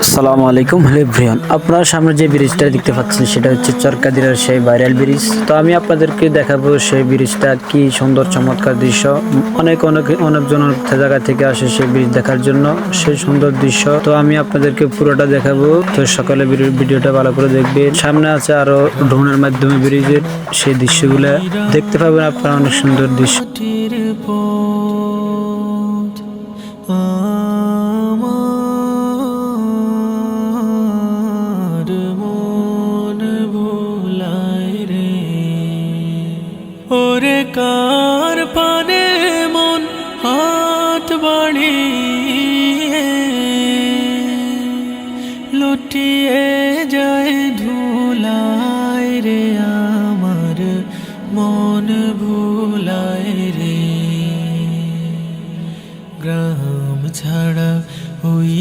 আসসালামু আলাইকুম hello everyone, আপনারা সামনে যে ব্রিজটা দেখতে পাচ্ছেন সেটা হচ্ছে চরকাদিরার সেই ভাইরাল ব্রিজ। তো আমি আপনাদেরকে দেখাবো সেই ব্রিজটা কি সুন্দর চমৎকার দৃশ্য। অনেকজন অনেক জায়গা থেকে আসে সেই ব্রিজ দেখার জন্য, সেই সুন্দর দৃশ্য। তো আমি আপনাদেরকে পুরোটা দেখাবো, তো সকালে ভিডিওটা ভালো করে দেখবেন। সামনে আছে আরো ড্রোনের মাধ্যমে ব্রিজের সেই দৃশ্যগুলা দেখতে পাবেন আপনারা, অনেক সুন্দর দৃশ্য। ওরে কার পানে মন হাত বাড়িয়ে লুটিয়ে যায় ধুলায় রে, আমার মন ভুলায় রে। গ্রাম ছাড়া ওই